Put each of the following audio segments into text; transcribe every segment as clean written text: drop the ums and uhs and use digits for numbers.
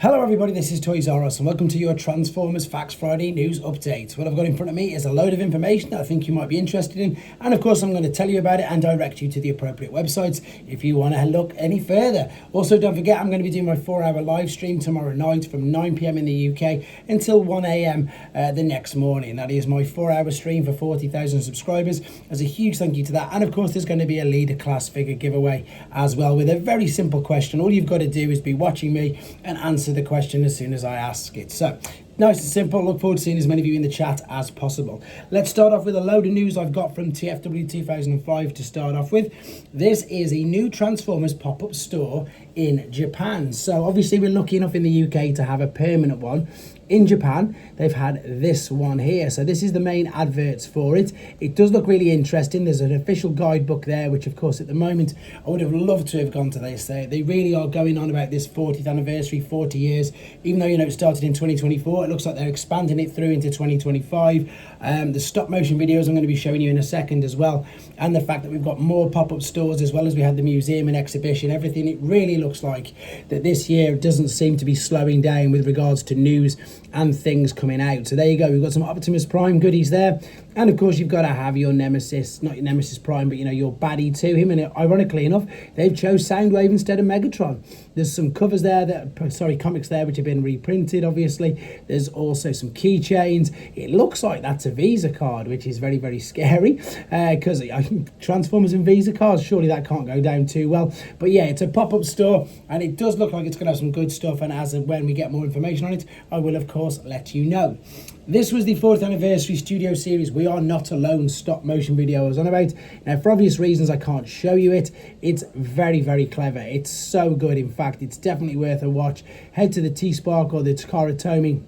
Hello everybody, this is Tfcon and welcome to your Transformers Facts Friday news update. What I've got in front of me is a load of information that I think you might be interested in, and of course I'm going to tell you about it and direct you to the appropriate websites if you want to look any further. Also, don't forget, I'm going to be doing my 4-hour live stream tomorrow night from 9 PM in the UK until 1 AM the next morning. That is my 4-hour stream for 40,000 subscribers. As a huge thank you to that, and of course there's going to be a leader class figure giveaway as well with a very simple question. All you've got to do is be watching me and answer the question as soon as I ask it. So nice and simple. Look forward to seeing as many of you in the chat as possible. Let's start off with a load of news I've got from TFW 2005 to start off with. This is a new Transformers pop-up store in Japan. So obviously we're lucky enough in the UK to have a permanent one. In Japan, they've had this one here. So this is the main adverts for it. It does look really interesting. There's an official guidebook there, which of course at the moment, I would have loved to have gone to this. They really are going on about this 40th anniversary, 40 years, even though, you know, it started in 2024. It looks like they're expanding it through into 2025. The stop motion videos I'm going to be showing you in a second as well. And the fact that we've got more pop-up stores as well as we had the museum and exhibition, everything. It really looks like that this year doesn't seem to be slowing down with regards to news and things coming out. So there you go, we've got some Optimus Prime goodies there, and of course you've got to have your Nemesis, not your Nemesis Prime, but you know, your baddie to him. And ironically enough, they've chose Soundwave instead of Megatron. There's some covers there comics there which have been reprinted. Obviously there's also some keychains. It looks like that's a Visa card, which is very, very scary, because Transformers and Visa cards, surely that can't go down too well. But yeah, it's a pop-up store and it does look like it's gonna have some good stuff, and as and when we get more information on it, I will of course let you know. This was the 4th anniversary Studio Series We Are Not Alone stop motion video I was on about. Now, for obvious reasons, I can't show you it. It's very, very clever. It's so good. In fact, it's definitely worth a watch. Head to the T-Spark or the Takara Tomy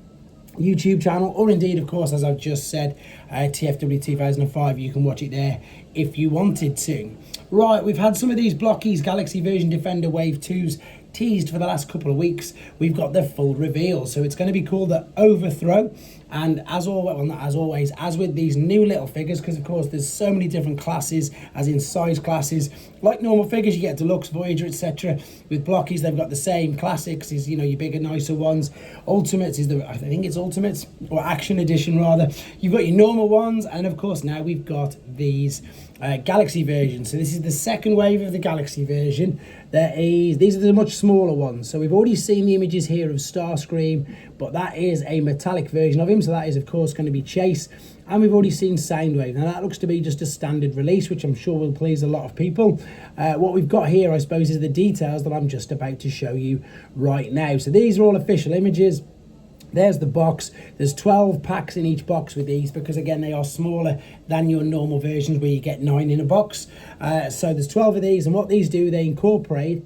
YouTube channel, or indeed, of course, as I've just said, TFW 2005. You can watch it there if you wanted to. Right, we've had some of these Blokees Galaxy Version Defender Wave 2s teased for the last couple of weeks. We've got the full reveal, so it's going to be called the Overthrow. And as always, well, not as always, as with these new little figures, because of course there's so many different classes, as in size classes. Like normal figures, you get Deluxe, Voyager, etc. With Blokees, they've got the same. Classics is, you know, your bigger, nicer ones. Ultimates is I think it's Ultimates, or Action Edition rather. You've got your normal ones, and of course now we've got these Galaxy versions. So this is the second wave of the Galaxy version. These are the much smaller ones. So we've already seen the images here of Starscream, but that is a metallic version of him. So that is of course going to be Chase. And we've already seen Soundwave. Now that looks to be just a standard release, which I'm sure will please a lot of people. What we've got here, I suppose, is the details that I'm just about to show you right now. So these are all official images. There's the box. There's 12 packs in each box with these, because again they are smaller than your normal versions where you get 9 in a box. So there's 12 of these, and what these do, they incorporate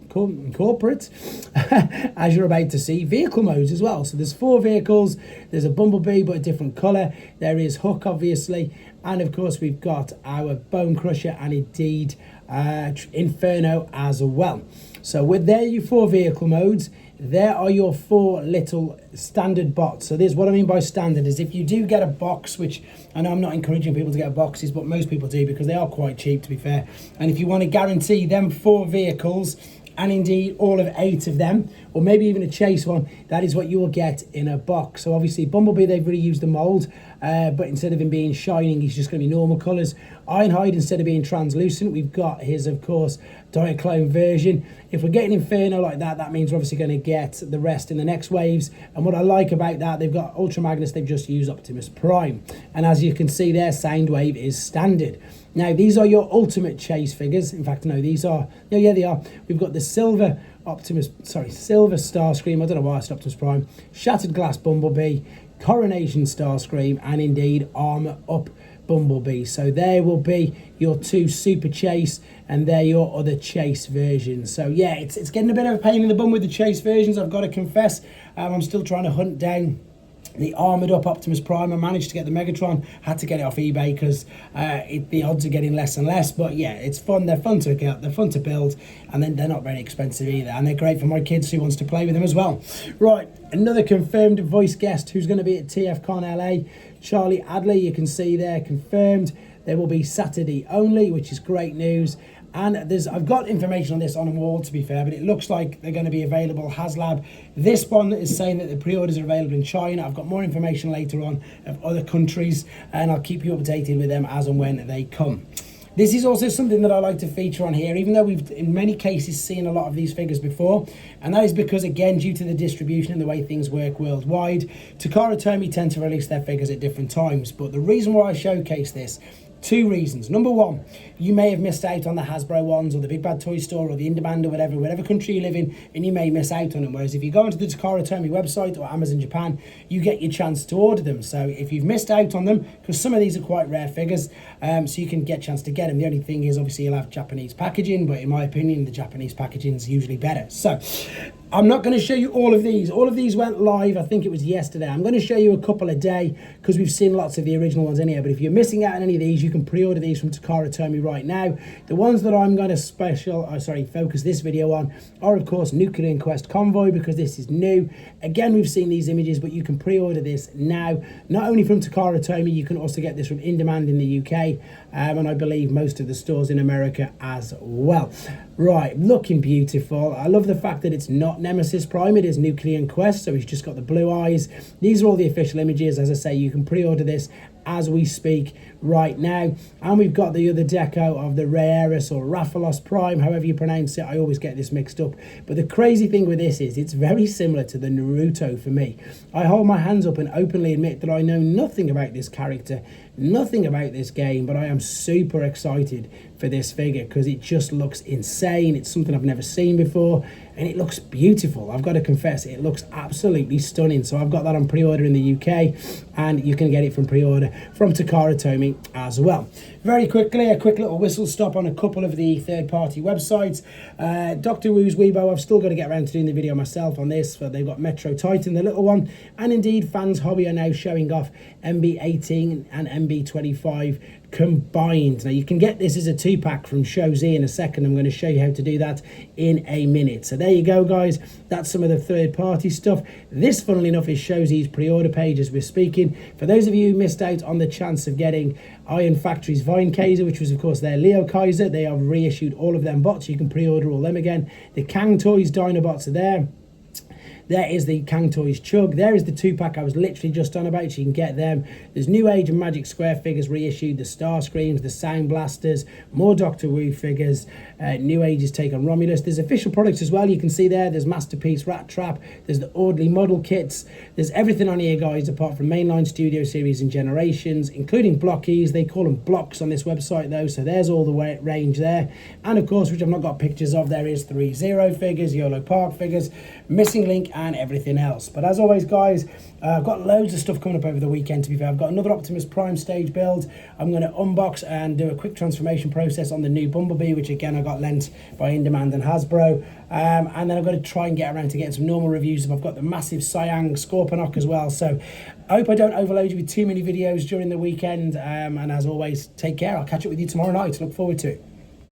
as you're about to see, vehicle modes as well. So there's 4 vehicles. There's a Bumblebee but a different colour. There is Hook obviously, and of course we've got our Bone Crusher and indeed Inferno as well. So with there your 4 vehicle modes, there are your 4 little standard bots. So this, what I mean by standard is if you do get a box, which I know I'm not encouraging people to get boxes, but most people do because they are quite cheap, to be fair. And if you want to guarantee them 4 vehicles, and indeed all of 8 of them, or maybe even a Chase one, that is what you will get in a box. So obviously Bumblebee, they've reused the mold, but instead of him being shining, he's just going to be normal colours. Ironhide, instead of being translucent, we've got his, of course, Diaclone version. If we're getting Inferno like that, that means we're obviously going to get the rest in the next waves. And what I like about that, they've got Ultra Magnus, they've just used Optimus Prime. And as you can see there, Soundwave is standard. Now, these are your Ultimate Chase figures. In fact, no, these are, no, yeah, they are. We've got the silver silver Starscream, I don't know why I stopped Optimus Prime, Shattered Glass Bumblebee, Coronation Starscream, and indeed Armor Up Bumblebee. So there will be your 2 Super Chase, and they're your other Chase versions. So yeah, it's getting a bit of a pain in the bum with the Chase versions, I've got to confess. I'm still trying to hunt down the armoured up Optimus Prime. I managed to get the Megatron, had to get it off eBay because the odds are getting less and less. But yeah, it's fun. They're fun to get, they're fun to build, and then they're not very expensive either, and they're great for my kids who wants to play with them as well. Right, another confirmed voice guest who's going to be at Tfcon LA, Charlie Adley. You can see there confirmed. There will be Saturday only, which is great news. And I've got information on this on a wall, to be fair, but it looks like they're going to be available HasLab. This one is saying that the pre-orders are available in China. I've got more information later on of other countries, and I'll keep you updated with them as and when they come. This is also something that I like to feature on here, even though we've in many cases seen a lot of these figures before, and that is because, again, due to the distribution and the way things work worldwide, Takara Tomy tend to release their figures at different times. But the reason why I showcase this, two reasons. Number one, you may have missed out on the Hasbro ones or the Big Bad Toy Store or the in-demand or whatever country you live in, and you may miss out on them. Whereas if you go onto the Takara Tomy website or Amazon Japan, you get your chance to order them. So if you've missed out on them, because some of these are quite rare figures, so you can get a chance to get them. The only thing is, obviously, you'll have Japanese packaging, but in my opinion, the Japanese packaging is usually better. So I'm not going to show you all of these. All of these went live, I think it was yesterday. I'm going to show you a couple a day because we've seen lots of the original ones anyhow. But if you're missing out on any of these, you can pre-order these from Takara Tomy right now. The ones that I'm going to focus this video on are, of course, Nucleon Quest Convoy, because this is new. Again, we've seen these images, but you can pre-order this now. Not only from Takara Tomy, you can also get this from In Demand in the UK, and I believe most of the stores in America as well. Right, looking beautiful. I love the fact that it's not Nemesis Prime, it is Nucleon Quest, so he's just got the blue eyes. These are all the official images. As I say, you can pre-order this as we speak right now. And we've got the other deco of the Rioreus or Rioreus Prime, however you pronounce it. I always get this mixed up. But the crazy thing with this is it's very similar to the Naruto for me. I hold my hands up and openly admit that I know nothing about this character, nothing about this game, but I am super excited for this figure because it just looks insane. It's something I've never seen before, and it looks beautiful. I've got to confess, it looks absolutely stunning. So I've got that on pre-order in the UK, and you can get it from pre-order from Takara Tomy as well. Very quickly, a quick little whistle stop on a couple of the third-party websites. Doctor Who's Weibo, I've still got to get around to doing the video myself on this. They've got Metro Titan, the little one, and indeed Fans Hobby are now showing off MB18 and MB25 combined. Now you can get this as a 2-pack from Show Z in a second. I'm going to show you how to do that in a minute. So there you go, guys. That's some of the third-party stuff. This, funnily enough, is Show Z's pre-order page as we're speaking. For those of you who missed out on the chance of getting Iron Factory's Vine Kaiser, which was of course their Leo Kaiser, they have reissued all of them bots. You can pre-order all them again. The Kang Toys Dinobots are there. There is the Kang Toys Chug. There is the 2-pack I was literally just on about, so you can get them. There's New Age and Magic Square figures reissued, the Star Screams, the Sound Blasters, more Doctor Who figures, New Age's take on Romulus. There's official products as well, you can see there. There's Masterpiece Rat Trap, there's the Audley model kits. There's everything on here, guys, apart from mainline Studio Series and Generations, including Blokees. They call them blocks on this website, though, so there's all the range there. And, of course, which I've not got pictures of, there is 3 Zero figures, YOLO Park figures, Missing Link, and everything else. But as always, guys, I've got loads of stuff coming up over the weekend, to be fair. I've got another Optimus Prime stage build. I'm going to unbox and do a quick transformation process on the new Bumblebee, which again I got lent by In Demand and Hasbro. And then I've got to try and get around to getting some normal reviews. I've got the massive Siang Scorponok as well. So I hope I don't overload you with too many videos during the weekend. And as always, take care. I'll catch up with you tomorrow night. Look forward to it.